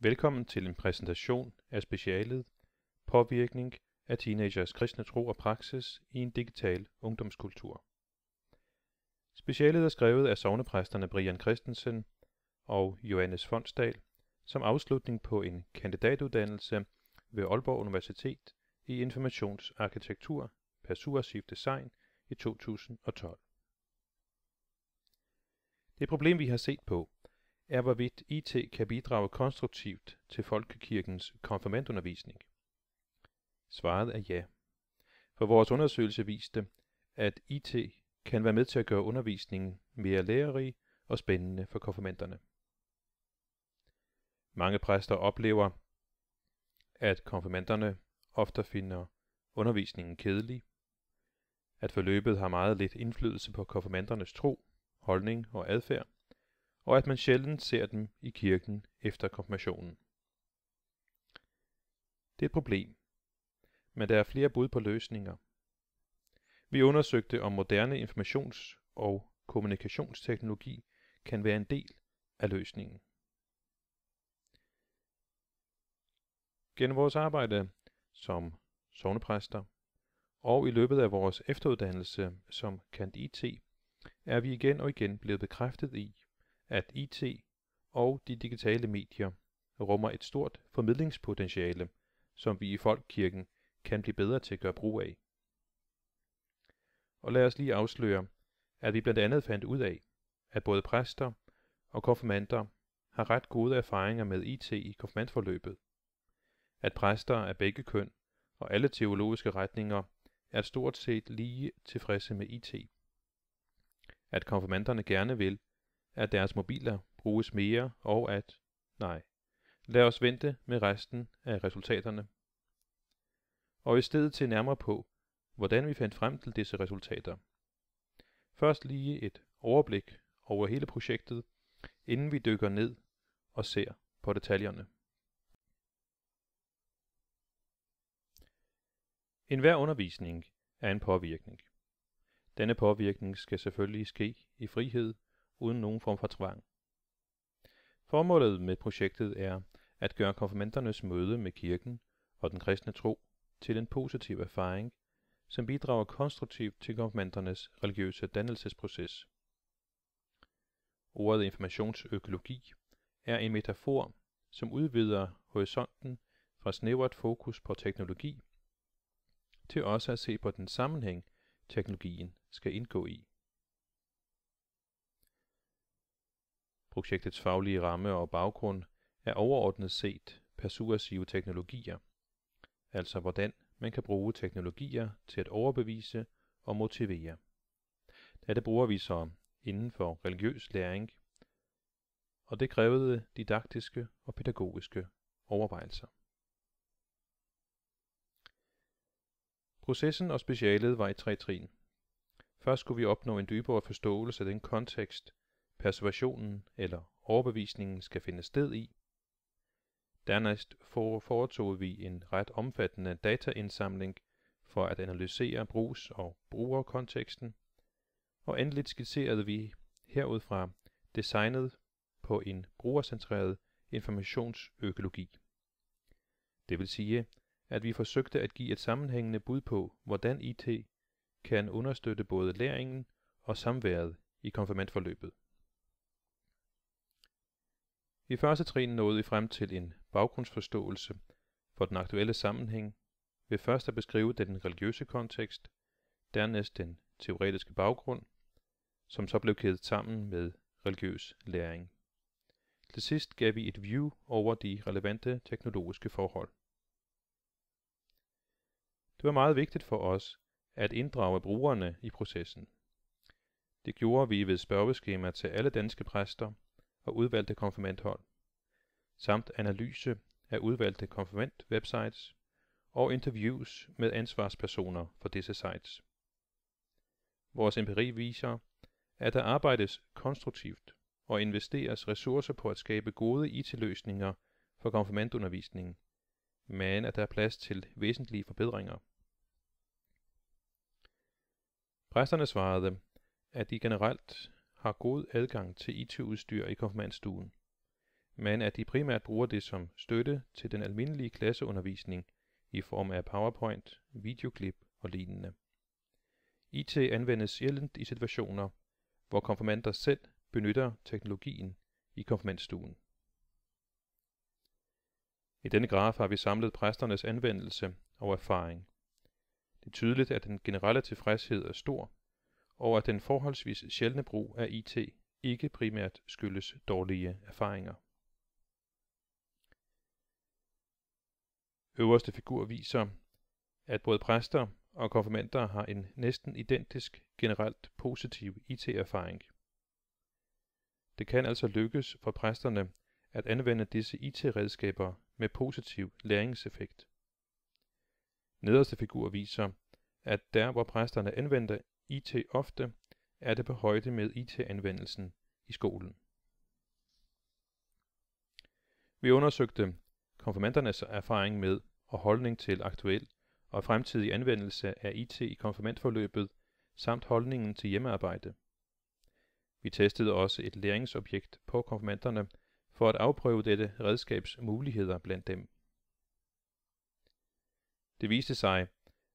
Velkommen til en præsentation af specialet Påvirkning af teenagers kristne tro og praksis i en digital ungdomskultur. Specialet er skrevet af sognepræsterne Brian Christensen og Johannes Fonsdal som afslutning på en kandidatuddannelse ved Aalborg Universitet i informationsarkitektur, persuasiv design i 2012. Det problem, vi har set på, er hvorvidt IT kan bidrage konstruktivt til folkekirkens konfirmandundervisning. Svaret er ja, for vores undersøgelse viste, at IT kan være med til at gøre undervisningen mere lærerig og spændende for konfirmanderne. Mange præster oplever, at konfirmanderne ofte finder undervisningen kedelig, at forløbet har meget lidt indflydelse på konfirmandernes tro, holdning og adfærd, og at man sjældent ser dem i kirken efter konfirmationen. Det er et problem, men der er flere bud på løsninger. Vi undersøgte, om moderne informations- og kommunikationsteknologi kan være en del af løsningen. Gennem vores arbejde som sognepræster og i løbet af vores efteruddannelse som cand.it er vi igen og igen blevet bekræftet i, at IT og de digitale medier rummer et stort formidlingspotentiale, som vi i folkekirken kan blive bedre til at gøre brug af. Og lad os lige afsløre, at vi blandt andet fandt ud af, at både præster og konfirmander har ret gode erfaringer med IT i konfirmandforløbet, at præster af begge køn og alle teologiske retninger er stort set lige tilfredse med IT, at konfirmanderne gerne vil, at deres mobiler bruges mere, og lad os vente med resten af resultaterne. Og i stedet se nærmere på, hvordan vi fandt frem til disse resultater. Først lige et overblik over hele projektet, inden vi dykker ned og ser på detaljerne. Enhver undervisning er en påvirkning. Denne påvirkning skal selvfølgelig ske i frihed, uden nogen form for tvang. Formålet med projektet er at gøre konfirmandernes møde med kirken og den kristne tro til en positiv erfaring, som bidrager konstruktivt til konfirmandernes religiøse dannelsesproces. Ordet informationsøkologi er en metafor, som udvider horisonten fra snævert fokus på teknologi til også at se på den sammenhæng, teknologien skal indgå i. Projektets faglige ramme og baggrund er overordnet set persuasive teknologier, altså hvordan man kan bruge teknologier til at overbevise og motivere. Dette bruger vi så inden for religiøs læring, og det krævede didaktiske og pædagogiske overvejelser. Processen og specialet var i 3 trin. Først skulle vi opnå en dybere forståelse af den kontekst, persuasionen eller overbevisningen skal finde sted i. Dernæst foretog vi en ret omfattende dataindsamling for at analysere brugs- og brugerkonteksten, og endeligt skitserede vi herudfra designet på en brugercentreret informationsøkologi. Det vil sige, at vi forsøgte at give et sammenhængende bud på, hvordan IT kan understøtte både læringen og samværet i konfirmandforløbet. I første trin nåede vi frem til en baggrundsforståelse for den aktuelle sammenhæng ved først at beskrive den religiøse kontekst, dernæst den teoretiske baggrund, som så blev kædet sammen med religiøs læring. Til sidst gav vi et view over de relevante teknologiske forhold. Det var meget vigtigt for os at inddrage brugerne i processen. Det gjorde vi ved spørgeskema til alle danske præster og udvalgte konfirmandhold, samt analyse af udvalgte konfirmand-websites og interviews med ansvarspersoner for disse sites. Vores empiri viser, at der arbejdes konstruktivt og investeres ressourcer på at skabe gode IT-løsninger for konfirmandundervisningen, men at der er plads til væsentlige forbedringer. Præsterne svarede, at de generelt har god adgang til IT-udstyr i konfirmandstuen, men at de primært bruger det som støtte til den almindelige klasseundervisning i form af PowerPoint, videoklip og lignende. IT anvendes sjældent i situationer, hvor konfirmander selv benytter teknologien i konfirmandstuen. I denne graf har vi samlet præsternes anvendelse og erfaring. Det er tydeligt, at den generelle tilfredshed er stor, og at den forholdsvis sjældne brug af IT ikke primært skyldes dårlige erfaringer. Øverste figur viser, at både præster og konfirmander har en næsten identisk generelt positiv IT-erfaring. Det kan altså lykkes for præsterne at anvende disse IT-redskaber med positiv læringseffekt. Nederste figur viser, at der hvor præsterne anvender IT ofte, er det på højde med IT-anvendelsen i skolen. Vi undersøgte konfirmandernes erfaring med og holdning til aktuel og fremtidig anvendelse af IT i konfirmandforløbet, samt holdningen til hjemmearbejde. Vi testede også et læringsobjekt på konfirmanderne for at afprøve dette redskabs muligheder blandt dem. Det viste sig,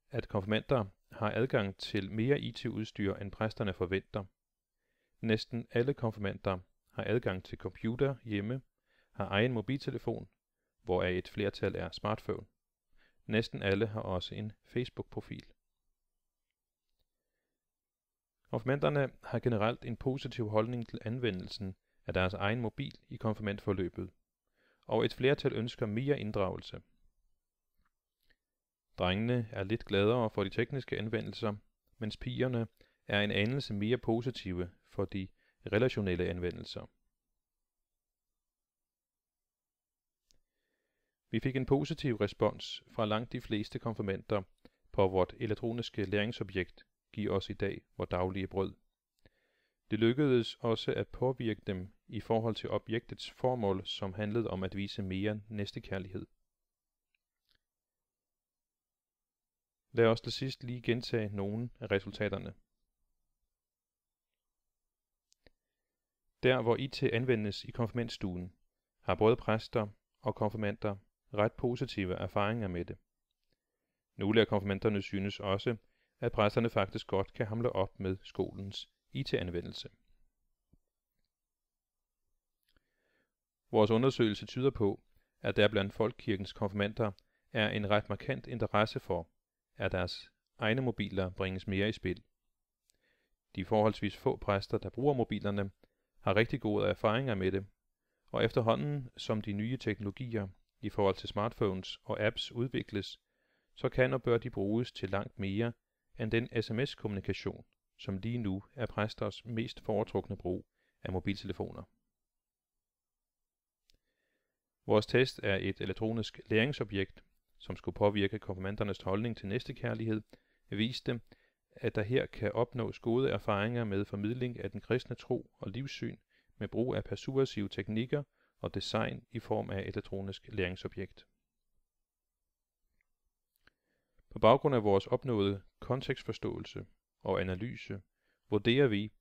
at konfirmander har adgang til mere IT-udstyr, end præsterne forventer. Næsten alle konfirmander har adgang til computer hjemme, har egen mobiltelefon, hvoraf et flertal er smartphone. Næsten alle har også en Facebook-profil. Konfirmanderne har generelt en positiv holdning til anvendelsen af deres egen mobil i konfirmandforløbet, og et flertal ønsker mere inddragelse. Drengene er lidt gladere for de tekniske anvendelser, mens pigerne er en anelse mere positive for de relationelle anvendelser. Vi fik en positiv respons fra langt de fleste konfirmander på vort elektroniske læringsobjekt Giv os i dag vor daglige brød. Det lykkedes også at påvirke dem i forhold til objektets formål, som handlede om at vise mere næstekærlighed. Lad os til sidst lige gentage nogle af resultaterne. Der hvor IT anvendes i konfirmandstuen, har både præster og konfirmander ret positive erfaringer med det. Nogle af konfirmanderne synes også, at præsterne faktisk godt kan hamle op med skolens IT-anvendelse. Vores undersøgelse tyder på, at der blandt folkekirkens konfirmander er en ret markant interesse for, at deres egne mobiler bringes mere i spil. De forholdsvis få præster, der bruger mobilerne, har rigtig gode erfaringer med det, og efterhånden som de nye teknologier i forhold til smartphones og apps udvikles, så kan og bør de bruges til langt mere end den sms-kommunikation, som lige nu er præsters mest foretrukne brug af mobiltelefoner. Vores test er et elektronisk læringsobjekt, som skulle påvirke konfirmandernes holdning til næstekærlighed, viste, at der her kan opnås gode erfaringer med formidling af den kristne tro og livssyn med brug af persuasive teknikker og design i form af elektronisk læringsobjekt. På baggrund af vores opnåede kontekstforståelse og analyse vurderer vi,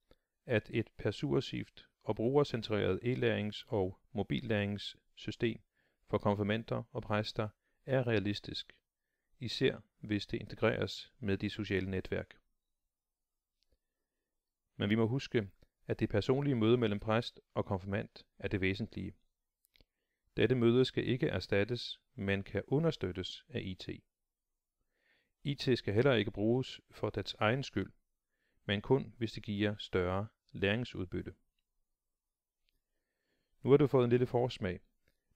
at et persuasivt og brugercentreret e-lærings- og mobillæringssystem for konfirmander og præster er realistisk, især hvis det integreres med de sociale netværk. Men vi må huske, at det personlige møde mellem præst og konfirmand er det væsentlige. Dette møde skal ikke erstattes, men kan understøttes af IT. IT skal heller ikke bruges for dets egen skyld, men kun hvis det giver større læringsudbytte. Nu har du fået en lille forsmag,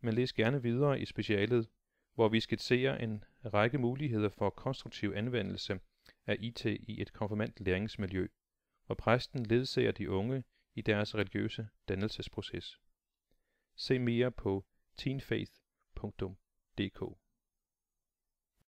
men læs gerne videre i specialet, hvor vi skitserer en række muligheder for konstruktiv anvendelse af IT i et konfirmant læringsmiljø, hvor præsten ledsager de unge i deres religiøse dannelsesproces. Se mere på teenfaith.dk